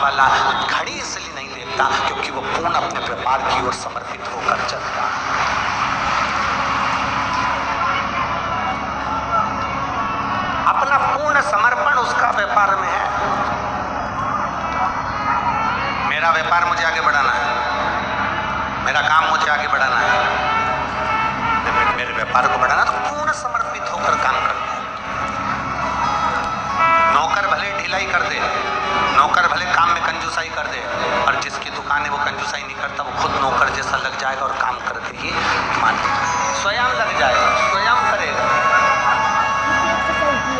वाला घड़ी इसलिए नहीं देखता क्योंकि वो पूर्ण अपने व्यापार की ओर समर्पित होकर चलता। अपना पूर्ण समर्पण उसका व्यापार में है। मेरा व्यापार मुझे आगे बढ़ाना है, मेरा काम मुझे आगे बढ़ाना है, मेरे व्यापार को बढ़ाना तो पूर्ण समर्पित होकर काम करते हैं। नौकर भले ढिलाई कर दे, नौकर भले काम में कंजूसाई कर दे, और जिसकी दुकान है वो कंजूसाई नहीं करता, वो खुद नौकर जैसा लग जाएगा और काम करके ही मान स्वयं लग जाएगा, स्वयं करेगा,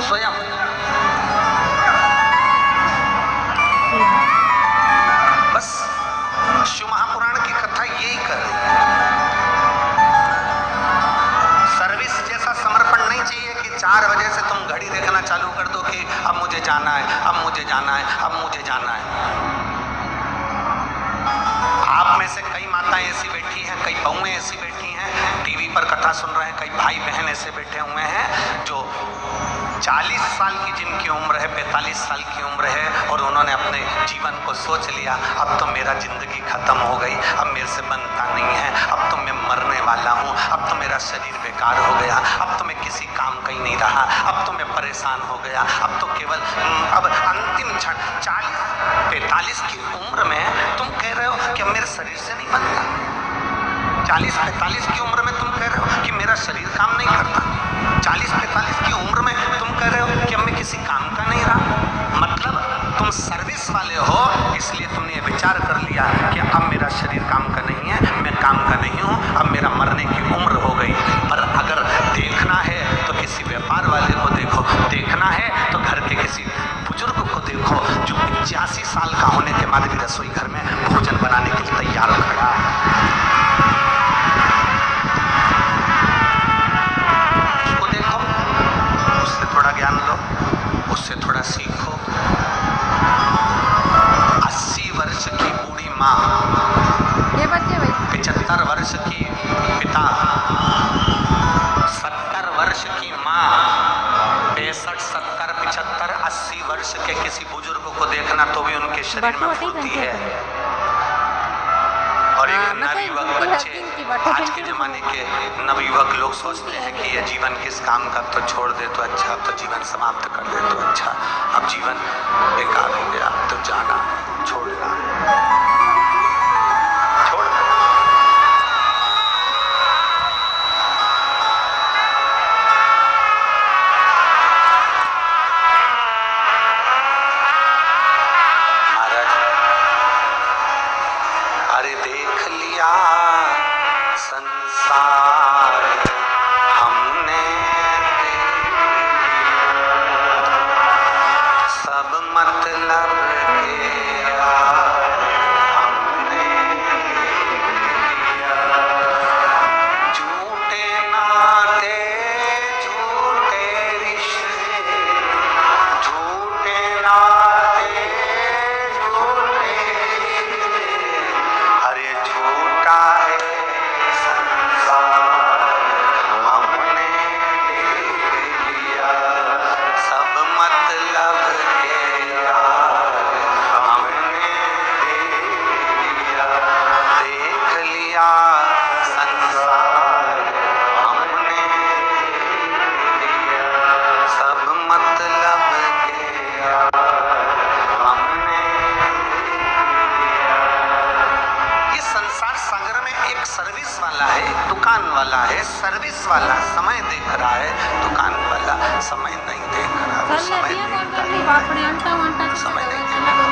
स्वयं। बस शिव महापुराण की कथा यही कर रही है। सर्विस जैसा समर्पण नहीं चाहिए कि 4 बजे से तुम घड़ी देखना चालू कर दो कि अब मुझे जाना है, अब मुझे जाना है, अब मुझे जाना है। आप में से कई माताएं ऐसी बैठी हैं, कई बहुएं ऐसी बैठी हैं, टीवी पर कथा सुन रहे हैं, कई भाई बहन ऐसे बैठे हुए हैं जो 40 साल की जिनकी उम्र है, 45 साल की उम्र है, और उन्होंने अपने जीवन को सोच लिया अब तो मेरा जिंदगी खत्म हो गई, अब मेरे से बनता नहीं है, अब तो मैं मरने वाला हूँ, अब तो मेरा शरीर बेकार हो गया, अब तो मैं किसी काम का ही नहीं रहा, अब तो मैं परेशान हो गया, अब तो केवल अब अंतिम क्षण 40-45 की उम्र में तुम कह रहे हो कि अब मेरे शरीर से नहीं बनता। 40-45 की उम्र में तुम कह रहे हो कि मेरा शरीर काम नहीं करता। 40-45 की उम्र में तुम कह रहे हो कि अब मैं किसी काम का नहीं रहा। मतलब तुम सर्विस वाले हो, इसलिए तुमने ये विचार कर लिया कि अब मेरा शरीर काम का नहीं है, मैं काम का नहीं हूँ, अब मेरा मरने की उम्र हो गई। पर अगर देखना है तो किसी व्यापार वाले को देखो, देखना है तो घर के किसी बुजुर्ग को देखो जो 85 साल का होने के बाद भी रसोई घर में भोजन बनाने के लिए तैयार खड़ा है। उसको देखो, उससे थोड़ा ज्ञान लो, उससे थोड़ा सीखो। 80 वर्ष की बूढ़ी माँ, 75 वर्ष की पिता, 70 वर्ष की माँ, 65, 70, 75, 80 वर्ष के किसी बुजुर्ग को देखना तो भी उनके शरीर में फुर्ती है। और एक नवयुवक बच्चे, आज के जमाने के नवयुवक लोग सोचते हैं कि ये जीवन किस काम का, तो छोड़ दे तो अच्छा, अब तो जीवन समाप्त कर दे तो अच्छा, अब जीवन बेकार हो गया तो जाना, छोड़ना, छोड़ दो। महाराज, अरे देख लिया संसार हमने, सब मतलब के हमने झूठे नाते, झूठे रिश्ते, झूठे नाते, झूठे रिश्ते, अरे झूठा है संसार हमने लिया, सब मतलब के यार हमने लिया, देख लिया संसार हमने लिया, सब मतलब के यार हमने लिया। ये संसार सागर में एक सर्विस वाला है, एक दुकान वाला है। सर्विस वाला समय देख रहा है, दुकान वाला समय नहीं देख रहा। वो समय देख रहा है, समय नहीं देख रहा।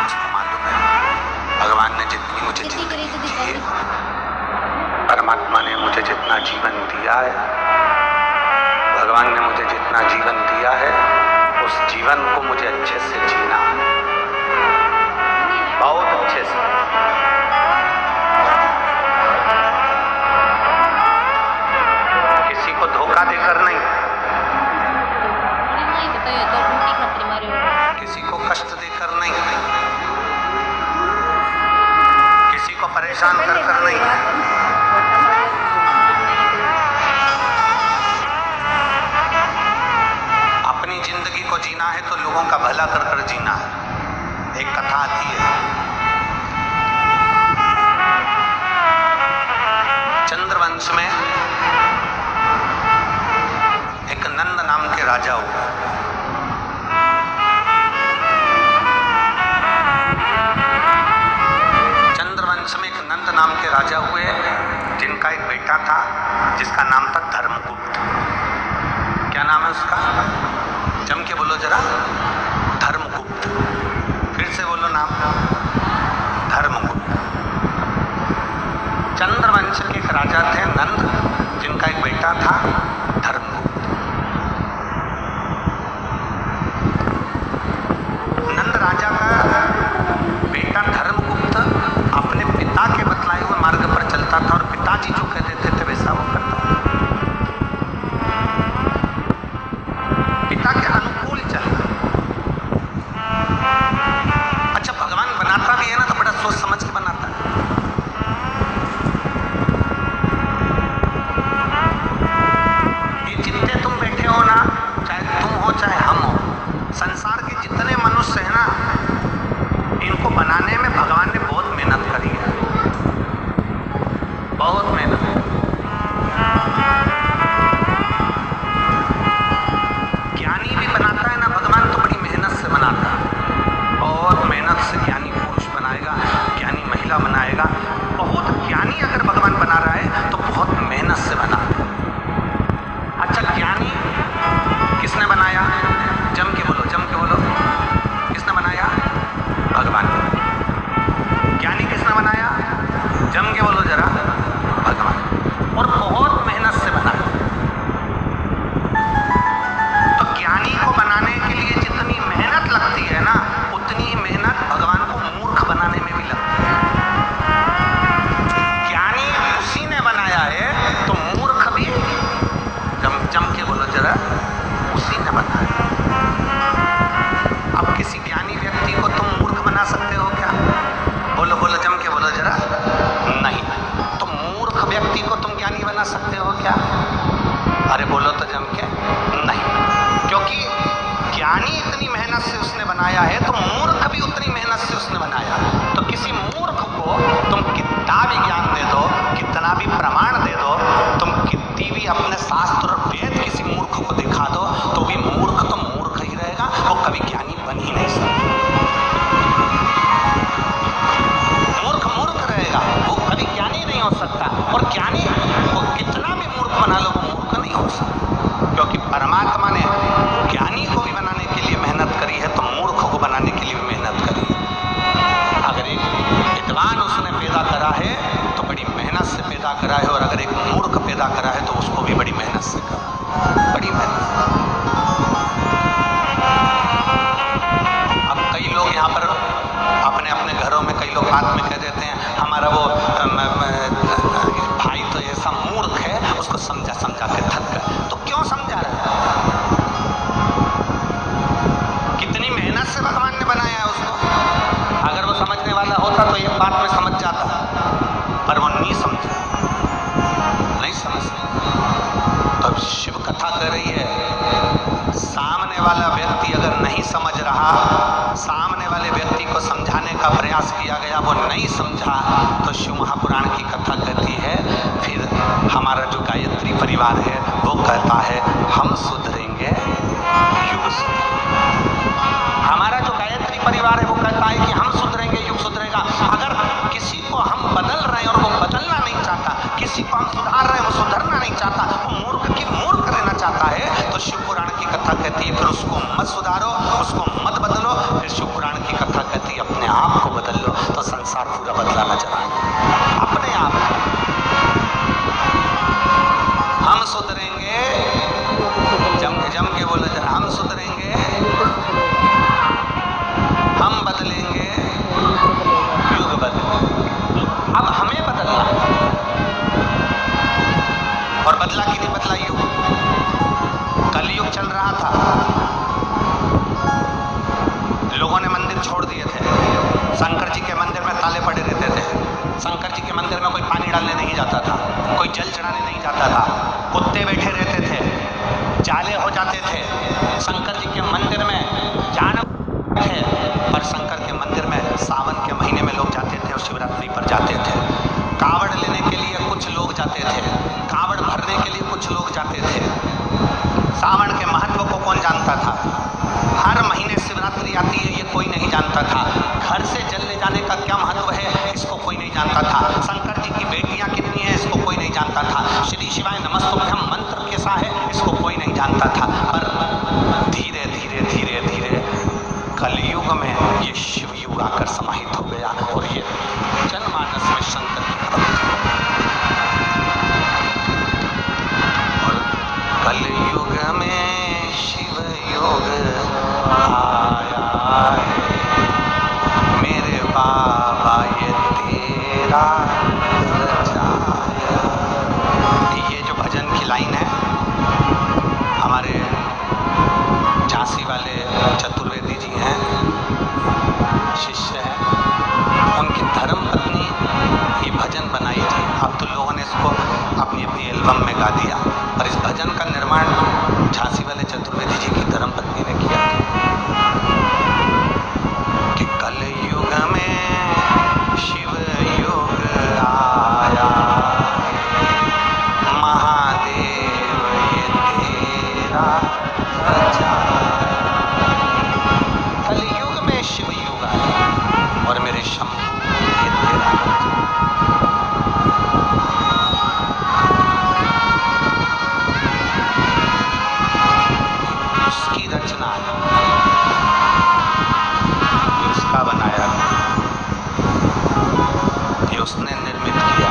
उसको मालूम है भगवान ने जितनी मुझे जिंदगी दी है, परमात्मा ने मुझे जितना जीवन दिया है, भगवान ने मुझे जितना जीवन दिया है, उस जीवन को मुझे अच्छे से जीना है, बहुत अच्छे से। किसी को धोखा देकर नहीं, किसी को कष्ट देकर नहीं, किसी को परेशान कर कर नहीं। अपनी जिंदगी को जीना है तो राजा हुए। चंद्रवंश में एक नंद नाम के राजा हुए, जिनका एक बेटा था जिसका नाम था धर्मगुप्त। क्या नाम है उसका? जम के बोलो जरा। धर्मगुप्त। फिर से बोलो नाम। धर्मगुप्त। चंद्रवंश के एक राजा थे नंद, जिनका एक बेटा था धर्मगुप्त। नंद राजा का बेटा धर्मगुप्त अपने पिता के बतलाए हुए मार्ग पर चलता था और पिताजी जो कह देते थे वैसा वो करता था। पिता के अनुकूल चलता। अच्छा, भगवान बनाता भी है ना तो बड़ा सोच समझ के बनाता है। ये जितने तुम बैठे हो ना, चाहे तुम हो चाहे हम हो, संसार के जितने मनुष्य हैं ना, इनको बनाने में भगवान ने बहुत मेहनत करी है, बहुत मेहनत। ज्ञानी भी बनाता है ना भगवान तो बड़ी मेहनत से बनाता है, बहुत मेहनत से ज्ञानी पुरुष बनाएगा, ज्ञानी महिला बनाएगा। बहुत ज्ञानी अगर भगवान बना रहा है तो बहुत मेहनत से बनाता है। अच्छा, ज्ञानी किसने बनाया? जम के बोलो, जम के बोलो। किसने बनाया? भगवान। ज्ञानी किसने बनाया? जम के बोलो जरा। भगवान। और बहुत मेहनत से बनाया। तो ज्ञानी को बनाने के लिए जितनी मेहनत लगती है ना, उतनी ही मेहनत भगवान को मूर्ख बनाने में भी लगती है। ज्ञानी उसी ने बनाया है तो मूर्ख भी, जम के बोलो जरा, उसी ने बनाया। अब किसी ज्ञानी व्यक्ति को तुम मूर्ख बना सकते हो क्या? बोलो बोलो, जम के बोलो जरा। नहीं। तो मूर्ख व्यक्ति को तुम ज्ञानी बना सकते हो क्या? अरे बोलो तो जम के। नहीं, क्योंकि ज्ञानी इतनी मेहनत से उसने बनाया है तो मूर्ख भी उतनी मेहनत से उसने बनाया। तो किसी मूर्ख को तुम कितना भी ज्ञान दे दो, कितना भी प्रमाण दे दो, तुम कितनी भी अपने शास्त्र और वेद किसी मूर्ख को दिखा दो, तो भी मूर्ख तो मूर्ख ही रहेगा, वो कभी ज्ञानी बन ही नहीं सकता। मूर्ख मूर्ख रहेगा, वो कभी ज्ञानी नहीं हो सकता। और ज्ञानी को कितना भी मूर्ख बना लो, वो मूर्ख नहीं हो सकता, क्योंकि परमात्मा ने ज्ञानी को भी बनाने के लिए मेहनत करी है तो मूर्ख को बनाने के लिए भी मेहनत करी है। अगर एक विद्वान उसने पैदा करा है तो बड़ी मेहनत से पैदा करा है, और अगर एक मूर्ख पैदा करा है तो उसको भी बड़ी मेहनत से करा, बड़ी मेहनत से। अब कई लोग यहाँ पर अपने अपने घरों में कई लोग बात में कह देते हैं हमारा वो भाई तो ऐसा मूर्ख है, उसको समझा समझा के थक गए। तो क्यों समझा रहे हैं? कितनी मेहनत से भगवान ने बनाया है उसको। अगर वो समझने वाला होता तो एक बात में समझ जाता, पर वो नहीं समझा, नहीं समझ। तो शिव कथा कर रही है, सामने वाला व्यक्ति अगर नहीं समझ रहा, सामने वाले व्यक्ति को समझाने का प्रयास किया गया, वो नहीं समझा, तो शिव महापुराण की कथा कहती है फिर हमारा जो गायत्री परिवार है वो कहता है हम सुधरेंगे युग सुधरेगा। हमारा जो गायत्री परिवार है वो कहता है कि हम सुधरेंगे युग सुधरेगा। अगर किसी को हम बदल रहे हैं और वो बदलना नहीं चाहता, किसी को हम सुधार रहे हैं वो सुधरना नहीं चाहता, वो मूर्ख की मूर्ख रहना चाहता है, तो शिव पुराण की कथा कहती है फिर उसको मत सुधारो, उसको मत बदलो। फिर शिव पुराण की कथा कहती है अपने आप को बदल लो, तो संसार पूरा बदला नजर आएगा अपने आप। हम सुधरेंगे, जम के बोलो जरा, हम सुधरेंगे, हम बदलेंगे, युग बदलेंगे। अब हमें बदलना, और बदला कि नहीं बदला युग? कलयुग चल रहा था, लोगों ने मंदिर छोड़ दिए थे, शंकर जी के मंदिर में ताले पड़े रहते थे, शंकर जी के मंदिर में कोई पानी डालने नहीं जाता था, कोई जल चढ़ाने नहीं जाता था, कुत्ते बैठे रहते थे, जाले हो जाते थे। शंकर जी के मंदिर में जाना थे, पर शंकर के मंदिर में सावन के महीने में लोग जाते थे और शिवरात्रि पर जाते थे। कावड़ लेने के लिए कुछ लोग जाते थे, कावड़ भरने के लिए कुछ लोग जाते थे। सावन के महत्व को कौन जानता था। हर महीने शिवरात्रि आती है, ये कोई नहीं जानता था। घर से जल ले जाने का क्या महत्व है, इसको कोई नहीं जानता था। शंकर जी की बेटियां कितनी हैं, इसको कोई नहीं जानता था। श्री शिवाय नमस्तुभ्यम मंत्र कैसा है, इसको कोई नहीं जानता था। पर धीरे धीरे धीरे धीरे कलयुग में ये शिव युग आकर समाहित हो गया और ये जनमानस में शंकर की भक्ति। और कलयुग में शिव योग आया है मेरे बाबा, ये तेरा रचाया। ये जो भजन की लाइन है, हमारे झांसी वाले चतुर्वेदी जी हैं, शिष्य हैं, उनकी धर्म पत्नी ये भजन बनाई थी। अब तो लोगों ने इसको अपनी अपनी एल्बम में गा दिया, और इस भजन का निर्माण झांसी वाले चतुर्वेदी जी की धर्म पत्नी ने किया कि कलयुग में शिव योग आया, महादेव ये तेरा रचाया। कलयुग में शिव युग आया और मेरे शंभू ये तेरा रचाया। उसकी रचना ये उसका बनाया, ये उसने निर्मित किया।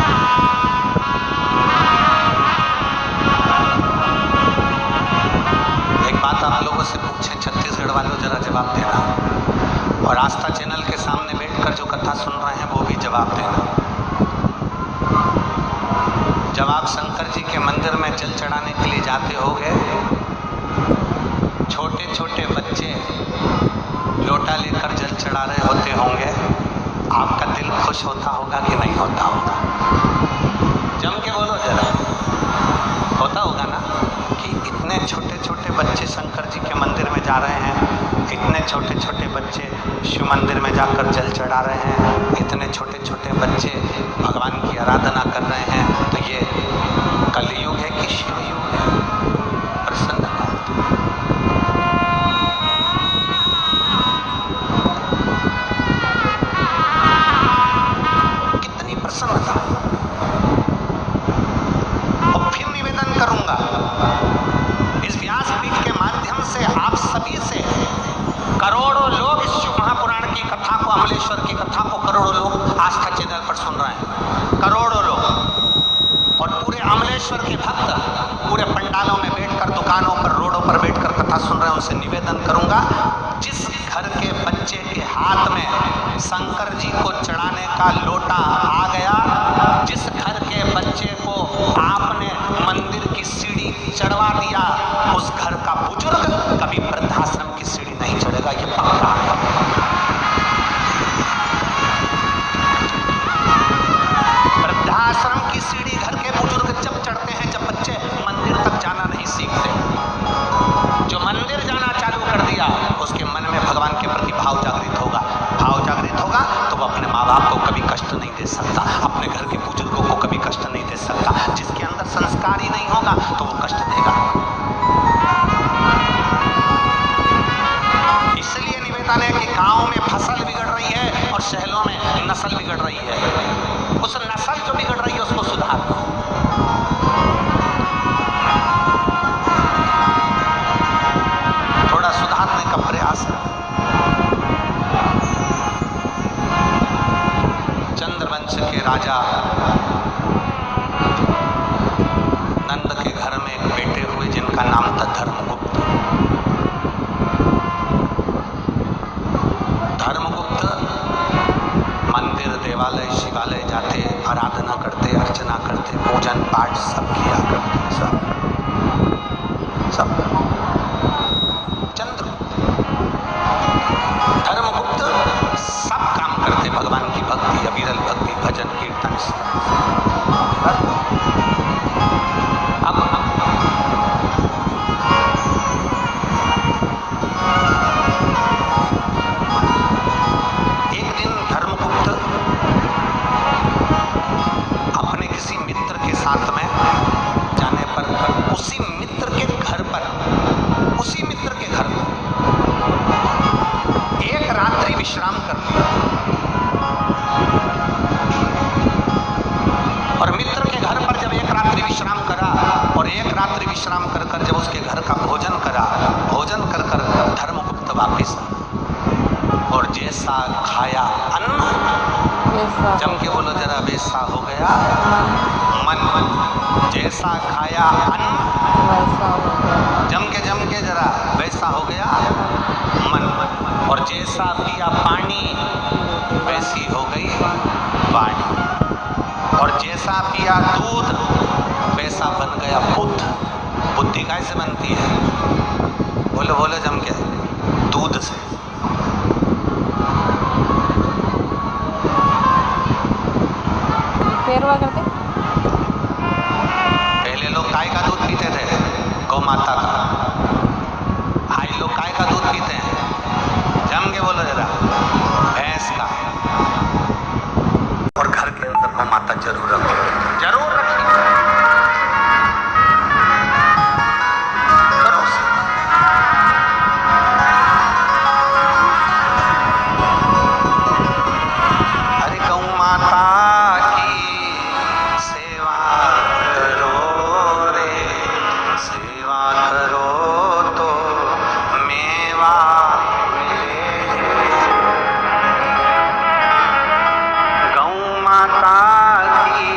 एक बात आप लोगों से पूछे, छत्तीसगढ़ वालों जरा जवाब देना, और आस्था चैनल के सामने बैठकर जो कथा सुन रहे हैं वो भी जवाब देना। जब आप शंकर जी के मंदिर में जल चढ़ाने के लिए जाते होगे, छोटे छोटे बच्चे लोटा लेकर जल चढ़ा रहे होते होंगे, आपका दिल खुश होता होगा कि नहीं होता होगा? जम के बोलो जरा, होता होगा ना कि इतने छोटे छोटे बच्चे शंकर जी के मंदिर में जा रहे हैं, इतने छोटे छोटे बच्चे शिव मंदिर में जाकर जल चढ़ा रहे हैं, इतने छोटे छोटे बच्चे भगवान की आराधना कर रहे हैं। तो ये कलयुग है कि शिव युग है? प्रसन्नता प्रसन्नता। और फिर निवेदन करूंगा इस व्यासपीठ के माध्यम से आप सभी से, करोड़ों लोग इस शिव महापुराण की कथा को, अमलेश्वर की कथा को करोड़ों लोग आस्था चैनल पर सुन रहे हैं, करोड़ों लोग। और पूरे अमलेश्वर के भक्त पूरे पंडालों में बैठकर, दुकानों पर, रोडों पर बैठकर कथा सुन रहे हैं, उनसे निवेदन करूंगा, जिस घर के बच्चे के हाथ में शंकर जी को चढ़ाने का लोटा आ गया, जिस घर के बच्चे को आपने मंदिर की सीढ़ी चढ़वा दिया, उस घर का बुजुर्ग कभी वृद्धाश्रम की सीढ़ी नहीं चढ़ेगा, ये पक्का है। वृद्धाश्रम की सीढ़ी घर के बुजुर्ग जब चढ़ते हैं, जब बच्चे मंदिर तक जाना नहीं सीखते। जो मंदिर जाना चालू कर दिया, उसके मन में भगवान के प्रति भाव जागृत होगा। भाव जागृत होगा तो वो अपने माँ बाप को कभी कष्ट नहीं दे सकता, अपने घर के बुजुर्गों को कभी कष्ट नहीं दे सकता। जिसके अंदर संस्कार ही नहीं होगा तो वो कष्ट देगा। इसलिए निवेदन है कि गांव में फसल बिगड़ रही है और शहरों में नस्ल बिगड़ रही है। उस नस्ल जो बिगड़ रही है उसको सुधारना। थोड़ा सुधारने का प्रयास करें। चंद्रवंश के राजा नंद के घर में एक बेटे हुए जिनका नाम था धर्मगुप्त। धर्मगुप्त मंदिर, देवालय, शिवालय जाते, आराधना करते, अर्चना करते, पूजन पाठ सब किया करते, सब धर्मगुप्त सब काम करते, भगवान की भक्ति, अविरल भक्ति, भजन, कीर्तन। अब एक दिन धर्मगुप्त अपने किसी मित्र के साथ में जाने पर, उसी मित्र के घर पर रात्रि विश्राम कर कर जब उसके घर का भोजन करा, भोजन कर कर धर्मगुप्त वापिस और जैसा खाया अन्न, जम के बोलो जरा, वैसा हो गया मन। जैसा खाया अन्न, जम के जरा, वैसा हो गया मन। और जैसा पिया पानी, वैसी हो गई वाणी। और जैसा पिया दूध, वैसा बन गया बुद्ध। बुद्धि कैसे बनती है? बोलो बोलो जम के, दूध से। करते पहले लोग गाय का दूध पीते थे, गौ माता का। आज लोग गाय का दूध पीते हैं, जम के बोलो जरा, भैंस का। और घर के अंदर गौ माता जरूर रखो, जरूर रखिए। अरे गौ माता की सेवा करो रे, सेवा करो तो मेवा मिले। गौ माता की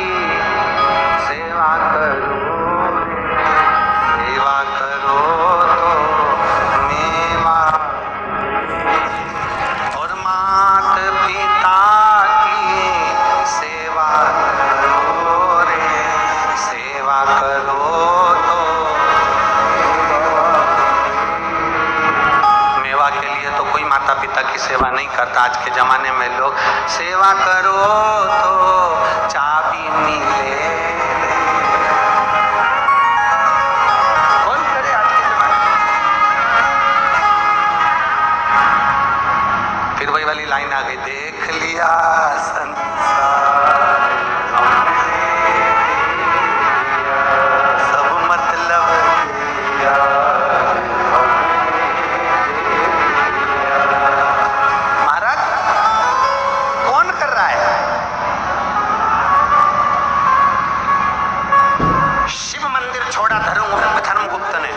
सेवा करो रे, सेवा करो तो मेवा। और मात पिता की सेवा करो रे, सेवा करो तो मेवा। के लिए तो कोई माता पिता की सेवा नहीं करता। आज के जमाने में लोग सेवा करो तो चाबी मिले। कौन करे आज के जमाने में? फिर वही वाली लाइन आ गई, देख लिया संसार हमने दिया, सब मतलब दिया हमने दिया। महाराज कौन कर रहा है? शिव मंदिर छोड़ा धर्मगुप्त ने,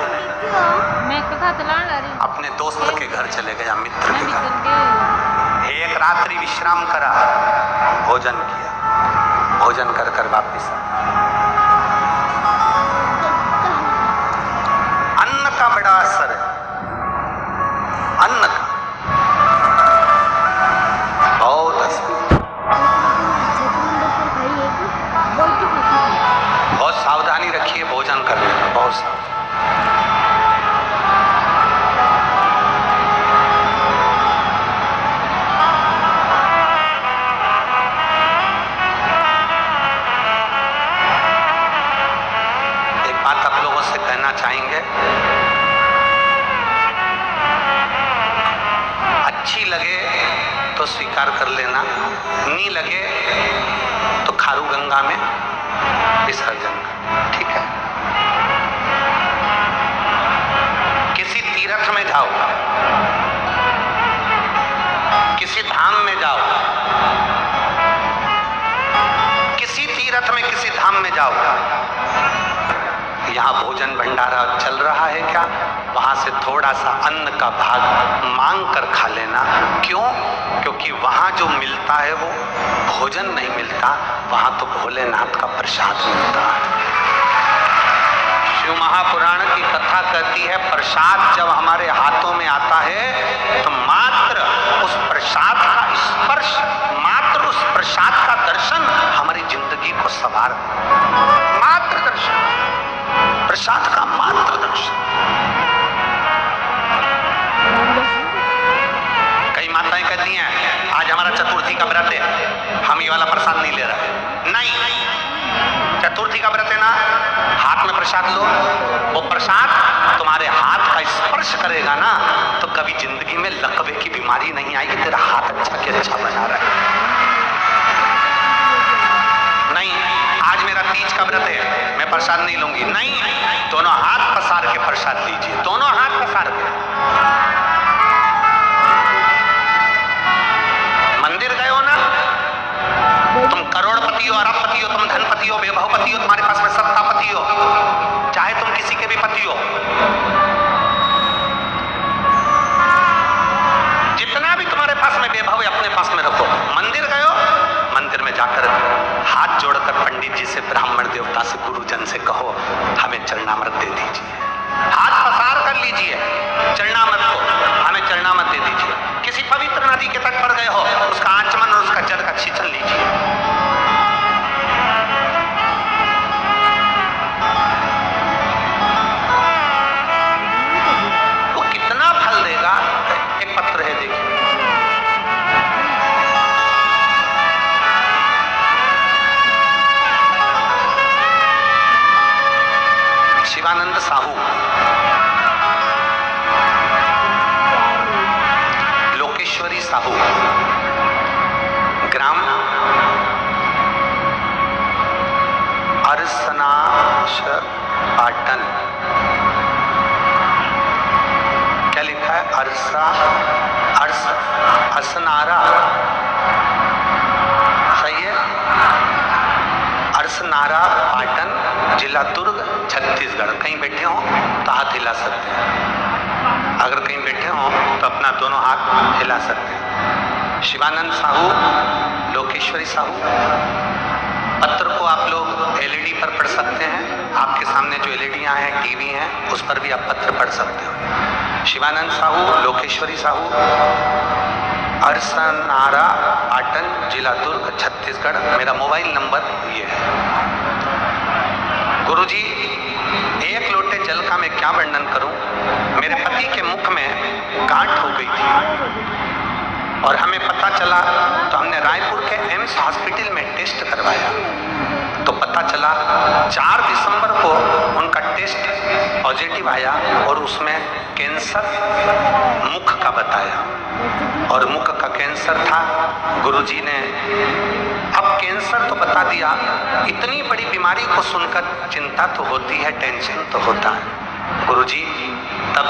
मैं कथा चला रही हूँ। अपने दोस्त के घर चले गया, मित्र मैं के घर। मित्र के एक रात्रि विश्राम करा, भोजन किया, भोजन कर कर वापिस आया। अन्न का बड़ा असर है, अन्न का बहुत असर। बहुत सावधानी रखिए भोजन करने में, बहुत सावधानी। बात आप लोगों से कहना चाहेंगे, अच्छी लगे तो स्वीकार कर लेना, नहीं लगे तो खारू गंगा में विसर्जन, ठीक है? किसी तीर्थ में जाओ, किसी धाम में जाओ, किसी तीर्थ में किसी धाम में जाओ, यहाँ भोजन भंडारा चल रहा है क्या, वहां से थोड़ा सा अन्न का भाग मांग कर खा लेना। क्यों? क्योंकि वहां जो मिलता है वो भोजन नहीं मिलता, वहां तो भोलेनाथ का प्रसाद मिलता है। शिव महापुराण की कथा कहती है, प्रसाद जब हमारे हाथों में आता है तो मात्र उस प्रसाद का स्पर्श, मात्र उस प्रसाद का दर्शन हमारी जिंदगी को संवार, मात्र दर्शन, प्रसाद का मात्र दर्शन। कई माताएं कहती हैं, आज हमारा चतुर्थी का व्रत है, हम ये वाला प्रसाद नहीं ले रहे। नहीं, चतुर्थी का व्रत है ना, हाथ में प्रसाद लो, वो प्रसाद तुम्हारे हाथ का स्पर्श करेगा ना, तो कभी जिंदगी में लकवे की बीमारी नहीं आएगी। तेरा हाथ अच्छा के अच्छा बना रहा है। नहीं, आज मेरा तीज का व्रत है, मैं प्रसाद नहीं लूंगी। नहीं, दोनों हाथ पसार के प्रसाद लीजिए, दोनों हाथ पसार के। मंदिर गए हो ना, तुम करोड़पति हो, अरबपति हो, तुम धनपति हो, वैभवपति हो, तुम्हारे पास में सत्तापति हो, चाहे तुम किसी के भी पति हो, जितना भी तुम्हारे पास में वैभव है अपने पास में रखो। मंदिर गए हो, मंदिर में जाकर हाथ जोड़कर पंडित जी से, ब्राह्मण देवता से, गुरुजन से कहो हमें चरणामृत दे दीजिए। हाथ पसार कर लीजिए चरणामृत को, हमें चरणामृत दे दीजिए। किसी पवित्र नदी के तट पर गए हो, उसका आचमन और उसका जल का छींचन लीजिए। वो कितना फल देगा। एक पत्र है, देखिए, शिवानंद साहू, लोकेश्वरी साहू, ग्राम अरसनाश पाटन। क्या लिखा है? असनारा, सही है? अरसनारा पाटन, जिला दुर्ग, छत्तीसगढ़। कहीं बैठे हो तो हाथ हिला सकते हैं, अगर कहीं बैठे हो तो अपना दोनों हाथ हिला सकते हैं। शिवानंद साहू, लोकेश्वरी साहू। पत्र को आप लोग एलईडी पर पढ़ सकते हैं, आपके सामने जो एलईडियां हैं, टीवी हैं, उस पर भी आप पत्र पढ़ सकते हो। शिवानंद साहू, लोकेश्वरी साहू, अरसनारा पाटन, जिला दुर्ग, छत्तीसगढ़। मेरा मोबाइल नंबर ये है। गुरुजी, एक लोटे जल का मैं क्या वर्णन करूं। मेरे पति के मुख में गांठ हो गई थी और हमें पता चला तो हमने रायपुर के एम्स हॉस्पिटल में टेस्ट करवाया तो पता चला 4 दिसंबर को उनका टेस्ट पॉजिटिव आया और उसमें कैंसर मुख का बताया, और मुख का कैंसर था। गुरुजी ने अब कैंसर तो बता दिया, इतनी बड़ी बीमारी को सुनकर चिंता तो होती है, टेंशन तो होता है। गुरुजी, तब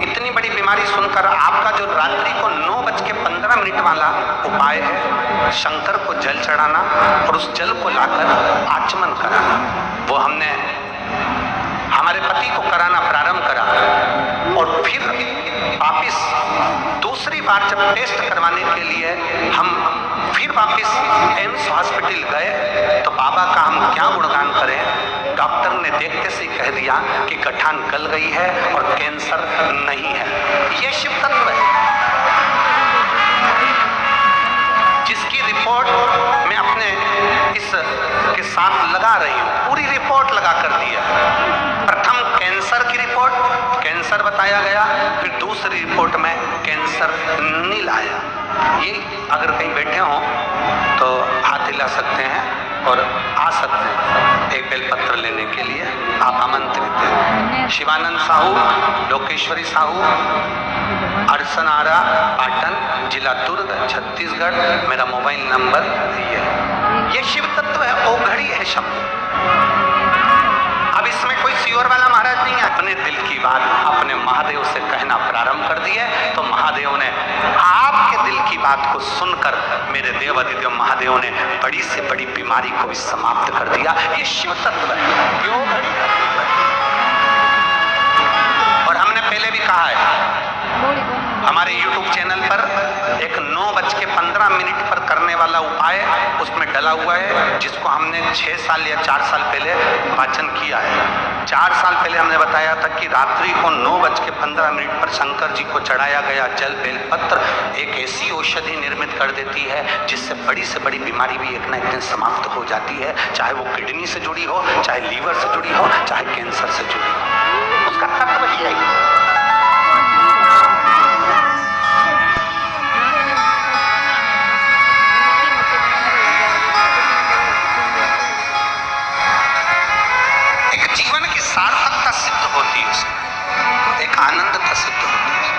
इतनी बड़ी बीमारी सुनकर आपका जो रात्रि को 9:15 वाला उपाय है, शंकर को जल चढ़ाना और उस जल को लाकर आचमन कराना, वो हमने हमारे पति को कराना प्रारंभ करा। और फिर वापिस दूसरी बार जब टेस्ट करवाने के लिए हम फिर वापिस एम्स हॉस्पिटल गए तो बाबा का हम क्या गुणगान करें। डॉक्टर ने देखते से कह दिया कि गठान गल गई है और कैंसर नहीं है। ये शिव तत्व है जिसकी रिपोर्ट मैं अपने इस के साथ लगा रही हूँ, पूरी रिपोर्ट लगा कर दी है। प्रथम कैंसर की रिपोर्ट, कैंसर बताया गया, फिर दूसरी रिपोर्ट में कैंसर नील आया। ये अगर कहीं बैठे हो तो हाथ हिला सकते हैं और आ सकते हैं एक बेलपत्र लेने के लिए, आप आमंत्रित हैं। शिवानंद साहू, लोकेश्वरी साहू, अरसनारा पाटन, जिला दुर्ग, छत्तीसगढ़। मेरा मोबाइल नंबर ये शिव तत्व है, ओघड़ी है शब्द। अब इसमें कोई सियोर वाला महाराज नहीं है। अपने दिल की बात अपने महादेव से कहना प्रारंभ कर दिए तो महादेव ने आपके दिल की बात को सुनकर मेरे देव अधिदेव महादेव ने बड़ी से बड़ी बीमारी को भी समाप्त कर दिया। ये शिव तत्व है, ये ओघड़ी तत्व है। और हमने पहले भी कहा है हमारे YouTube चैनल पर एक 9:15 पर करने वाला उपाय उसमें डला हुआ है, जिसको हमने 6 साल या 4 साल पहले वाचन किया है। 4 साल पहले हमने बताया था कि रात्रि को 9:15 पर शंकर जी को चढ़ाया गया जल बेलपत्र एक ऐसी औषधि निर्मित कर देती है जिससे बड़ी से बड़ी बीमारी भी एक ना एक दिन समाप्त हो जाती है, चाहे वो किडनी से जुड़ी हो, चाहे लीवर से जुड़ी हो, चाहे कैंसर से जुड़ी हो। उसका तत्व ही है। जीवन की सार्थकता सिद्ध होती है, उसमें एक आनंदता सिद्ध होती है।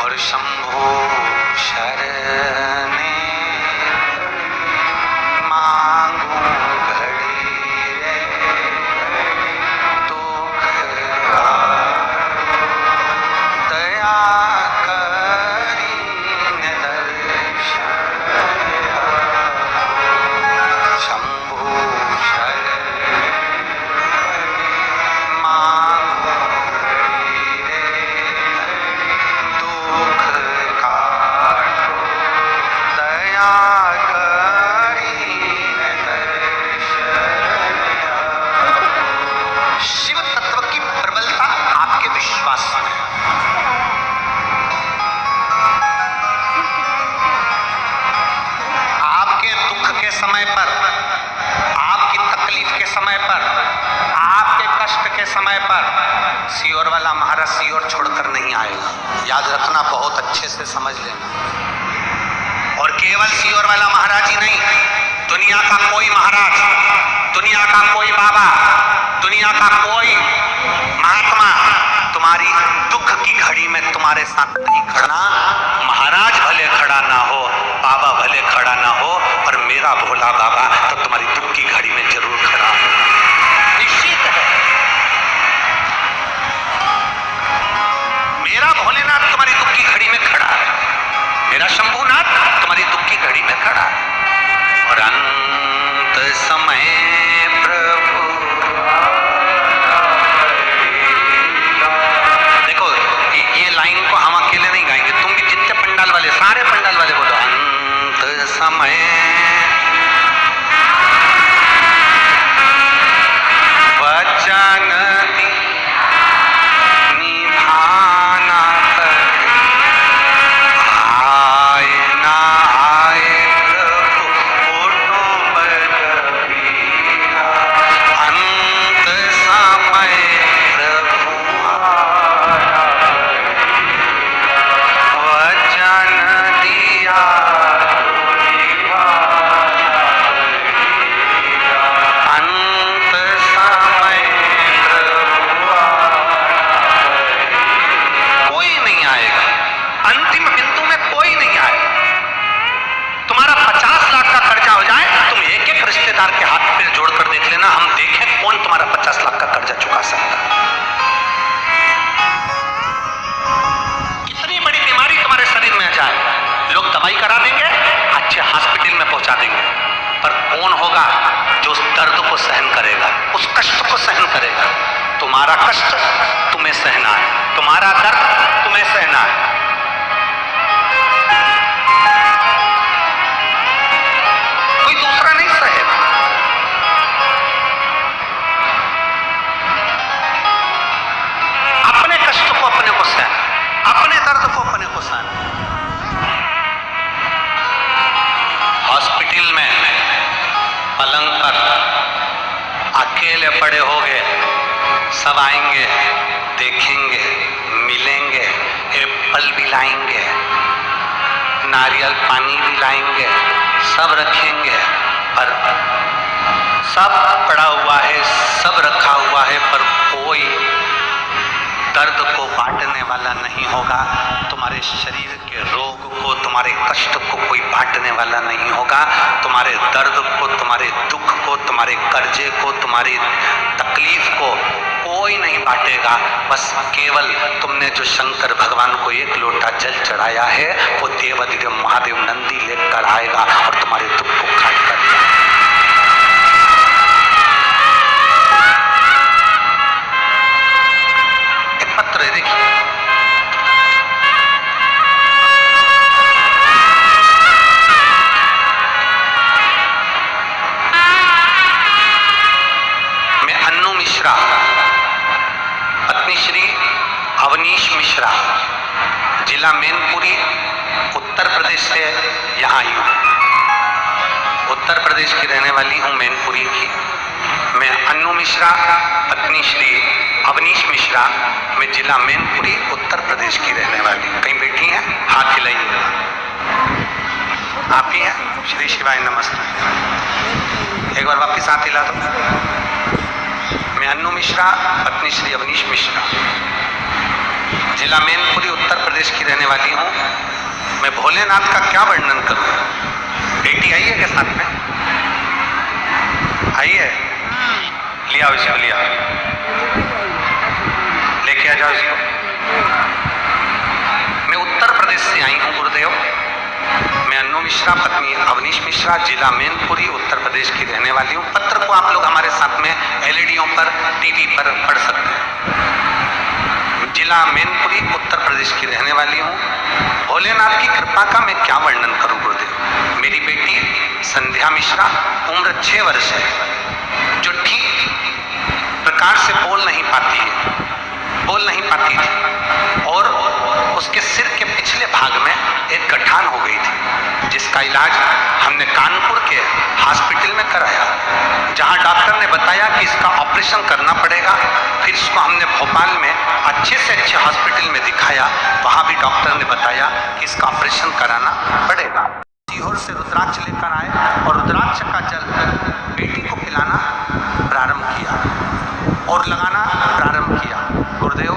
और शंभो शरणे मांगू घड़ी रे दुख दया करी दर्शन। सीहोर वाला महाराज सीहोर छोड़कर नहीं आएगा, याद रखना, बहुत अच्छे से समझ लेना। और केवल सीहोर वाला महाराज ही नहीं, दुनिया का कोई महाराज, दुनिया का कोई बाबा, दुनिया का कोई महात्मा तुम्हारी दुख की घड़ी में तुम्हारे साथ नहीं खड़ा। महाराज भले खड़ा ना हो, बाबा भले खड़ा ना हो, पर मेरा भोला बाबा तो तुम्हारी दुख की घड़ी में जरूर खड़ा है, निश्चित है। मेरा भोलेनाथ तुम्हारी दुख की घड़ी में खड़ा है, मेरा शंभुनाथ तुम्हारी दुख की घड़ी में खड़ा है। और अंत समय प्रभु, देखो ये लाइन को हम अकेले नहीं गाएंगे, तुम भी जितने पंडाल वाले, सारे पंडाल वाले बोलो, अंत समय वचन निभाना करे, आए ना आए प्रभु कुटुंब कबीरा, अंत समय प्रभु वचन दिया अंत समय प्रभु कोई नहीं आएगा, अंतिम बिंदु में कोई नहीं आएगा। तुम्हारा 50 लाख का कर्जा हो जाए, तुम एक एक रिश्तेदार के हाथ पे जोड़कर देख लेना, हम देखें कौन तुम्हारा 50 लाख का कर्जा चुका सकता है। कितनी बड़ी बीमारी तुम्हारे शरीर में आ जाए, लोग दवाई करा देंगे, अच्छे हॉस्पिटल में पहुंचा देंगे, पर कौन होगा जो उस दर्द को सहन करेगा, उस कष्ट को सहन करेगा। तुम्हारा कष्ट तुम्हें सहना है, तुम्हारा दर्द तुम्हें सहना है। कोई दूसरा नहीं सहेगा। अपने कष्ट को अपने को सहना, अपने दर्द को अपने को सहना। हॉस्पिटल में पलंग पर अकेले पड़े होगे, सब आएंगे, देखेंगे, मिलेंगे, एप्पल भी लाएंगे, नारियल पानी भी लाएंगे, सब रखेंगे, पर सब पड़ा हुआ है, सब रखा हुआ है, पर कोई दर्द को बांटने वाला नहीं होगा। तुम्हारे शरीर के रोग को, तुम्हारे कष्ट को कोई बांटने वाला नहीं होगा। तुम्हारे दर्द को, तुम्हारे दुख को, तुम्हारे कर्जे को, तुम्हारी तकलीफ को कोई नहीं बांटेगा। बस केवल तुमने जो शंकर भगवान को एक लोटा जल चढ़ाया है, वो देवाधिदेव महादेव नंदी लेकर आएगा और तुम्हारे दुख को काट कर दिया। एक पत्र है, देखिए, मैं अन्नू मिश्रा, पत्नी श्री अवनीश मिश्रा, जिला मैनपुरी, उत्तर प्रदेश से यहाँ आई हूँ। उत्तर प्रदेश की रहने वाली हूँ, मैनपुरी की। मैं अन्नू मिश्रा, पत्नी श्री अवनीश मिश्रा, मैं जिला मैनपुरी, उत्तर प्रदेश की रहने वाली हूँ। कहीं बैठी हैं? हाथ हिलाइए। आप ही हैं? श्री शिवाय नमस्ते। एक बार वापिस हाथ हिला दो। मैं अन्नू मिश्रा, पत्नी श्री अवनीश मिश्रा, जिला मैनपुरी, उत्तर प्रदेश की रहने वाली हूँ। मैं भोलेनाथ का क्या वर्णन करूँ? बेटी आई है क्या साथ में? आई है? लिया इसको, लिया, लेके आ जाओ इसको। मैं उत्तर प्रदेश से आई हूँ गुरुदेव। मैं अन्नू मिश्रा, पत्नी अवनीश मिश्रा, जिला मैनपुरी, उत्तर प्रदेश की रहने वाली हूँ। पत्र को आप लोग हमारे साथ में एलईडीओं पर, टीवी पर पढ़ सकते हैं। जिला मैनपुरी, उत्तर प्रदेश की रहने वाली हूँ। भोलेनाथ की कृपा का मैं क्या वर्णन करूँ गुरुदेव। मेरी बेटी संध्या मिश्रा, उम्र 6 वर्ष है, जो ठीक प्रकार से बोल नहीं पाती है, बोल नहीं पाती थी, और उसके सिर के पिछले भाग में एक गठान हो गई थी, जिसका इलाज हमने कानपुर के हॉस्पिटल में कराया, जहाँ जहां डॉक्टर ने बताया कि इसका ऑपरेशन करना पड़ेगा। फिर इसको हमने भोपाल में अच्छे से अच्छे हॉस्पिटल में दिखाया, वहां भी डॉक्टर ने बताया कि इसका ऑपरेशन कराना पड़ेगा। सीहोर से रुद्राक्ष लेकर आए और रुद्राक्ष का जल बेटी को पिलाना प्रारंभ किया और लगाना प्रारंभ किया। गुरुदेव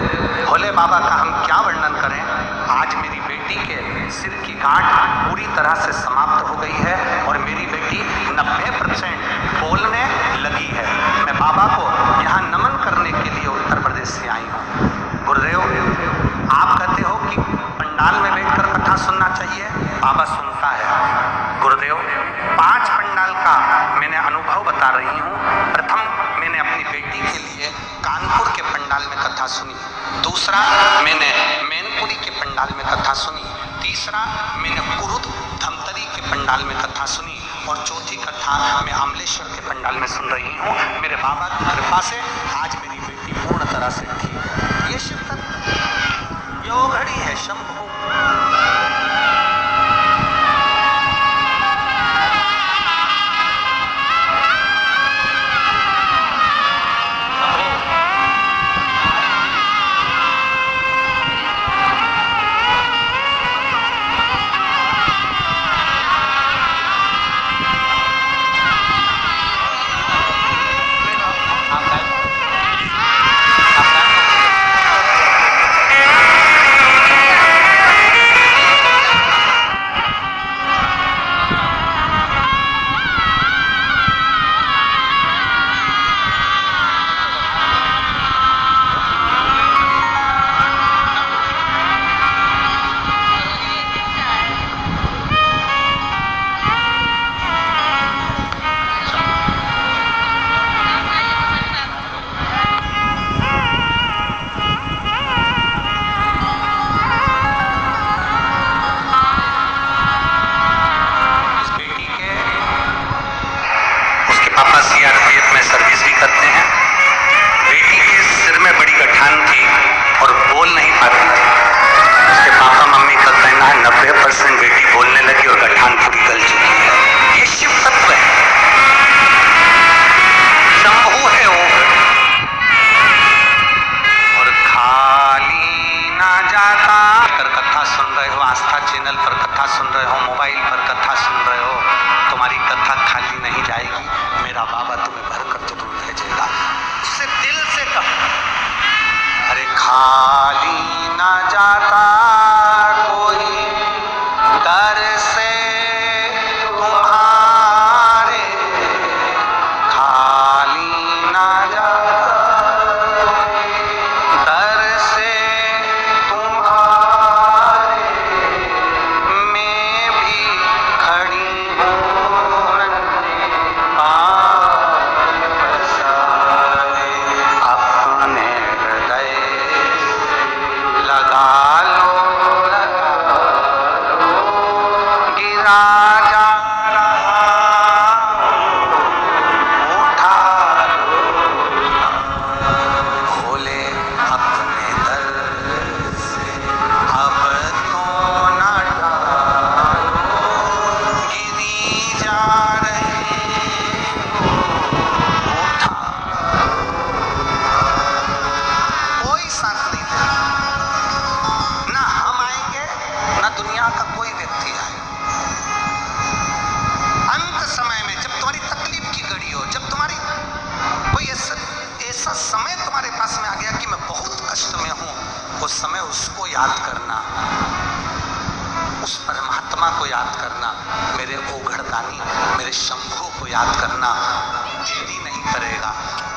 भोले बाबा का हम क्या वर्णन करें। आज मेरी बेटी के सिर की गांठ पूरी तरह से समाप्त हो गई है और मेरी बेटी 90% बोलने लगी है। मैं बाबा को यहाँ नमन करने के लिए उत्तर प्रदेश से आई हूँ। गुरुदेव आप कहते हो कि पंडाल में बैठकर कथा सुनना चाहिए, बाबा सुनता है। गुरुदेव 5 पंडाल का मैंने अनुभव बता रही हूँ। प्रथम मैंने अपनी बेटी के लिए कानपुर के पंडाल में कथा सुनी, दूसरा मैंने मैनपुरी के पंडाल में कथा सुनी, तीसरा मैंने कुरुद धमतरी के पंडाल में कथा सुनी और चौथी कथा मैं अमलेश्वर के पंडाल में सुन रही हूँ। मेरे बाबा की कृपा से आज मेरी बेटी पूर्ण तरह से ठीक है। ये शिव तत्व यो घड़ी है शंभु। पापा सीआरपीएफ में सर्विस भी करते हैं। बेटी के सिर में बड़ी गठान थी और बोल नहीं पाती थी। उसके पापा मम्मी का कहना है 90% बेटी बोलने लगी और गठान पूरी गल चुकी है। ये शिव तत्व है, शंभु है वो। और खाली ना जाता कर कथा सुन रहे हो, आस्था चैनल पर कथा सुन रहे हो, मोबाइल पर कथा सुन रहे हो, तुम्हारी कथा खाली नहीं जाएगी। मेरा बाबा तुम्हें भर कर जरूर भेजेगा। उससे दिल से कहो, अरे खाली ना जाता कोई दर से तुम्हारे, खाली ना जाता दर से तुम्हारे, मैं भी खड़ी हूँ अपने हृदय लगा लो, गिरा जा रहा उठा लो, भोले अपने दर से अब तो न डालो, गिरी जा रही उठा। कोई साथ नहीं देगा, ना हम आएंगे ना दुनिया का कोई व्यक्ति आए। अंत समय में जब तुम्हारी तकलीफ की घड़ी हो, जब तुम्हारी कोई ऐसा समय तुम्हारे पास में आ गया कि मैं बहुत कष्ट में हूं, उस समय उसको याद करना, उस परमात्मा को याद करना, मेरे ओघड़दानी मेरे शंभू को याद करना। देरी नहीं करेगा।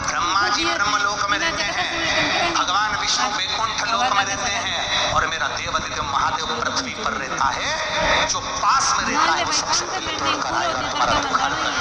ब्रह्मा जी ब्रह्मलोक में रहते हैं, भगवान विष्णु वैकुंठ लोक में रहते हैं और मेरा देवादिदेव महादेव पृथ्वी पर रहता है। जो पास में रहता है वो सबसे पहले तोड़कर आएगा, तुम्हारा दुख हर कर।